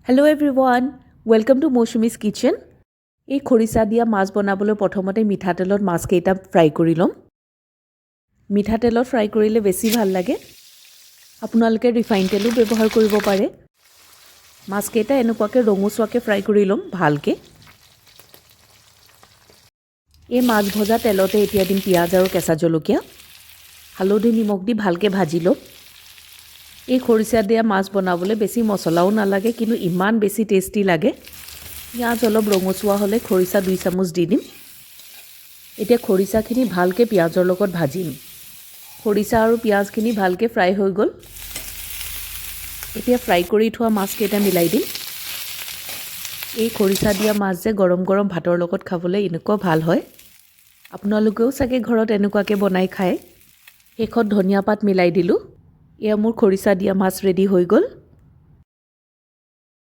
Hello' everyone, welcome to Mousumi's kitchen. এই খৰিচা দিয়া মাছ বনাবলৈ প্ৰথমতে মিঠাতেলত মাছকেইটা ফ্ৰাই কৰি ল'ম। মিঠাতেলত ফ্ৰাই কৰিলে বেছি ভাল লাগে। আপোনালোকে ৰিফাইন তেলো ব্যৱহাৰ কৰিব পাৰে। মাছকেইটা এনেকুৱাকৈ ৰঙচুৱাকৈ ফ্ৰাই কৰি ল'ম ভালকৈ। এই মাছ ভজা তেলতে এতিয়া দিম পিঁয়াজ আৰু কেঁচা জলকীয়া। হালধি নিমখ দি ভালকৈ ভাজি ল'ম। এই খৰিচা দিয়া মাছ বনাবলৈ বেছি মছলাও নালাগে, কিন্তু ইমান বেছি টেষ্টি লাগে। পিঁয়াজ অলপ ৰঙচুৱা হ'লে খৰিচা 2 চামুচ দি দিম। এতিয়া খৰিচাখিনি ভালকৈ পিঁয়াজৰ লগত ভাজিম। খৰিচা আৰু পিঁয়াজখিনি ভালকৈ ফ্ৰাই হৈ গ'ল। এতিয়া ফ্ৰাই কৰি থোৱা মাছকেইটা মিলাই দিম। এই খৰিচা দিয়া মাছ যে গৰম গৰম ভাতৰ লগত খাবলৈ এনেকুৱা ভাল হয়। আপোনালোকেও চাগে ঘৰত এনেকুৱাকৈ বনাই খায়। শেষত ধনিয়া পাত মিলাই দিলোঁ। এয়া মোৰ খৰিচা দিয়া মাছ ৰেডি হৈ গ'ল।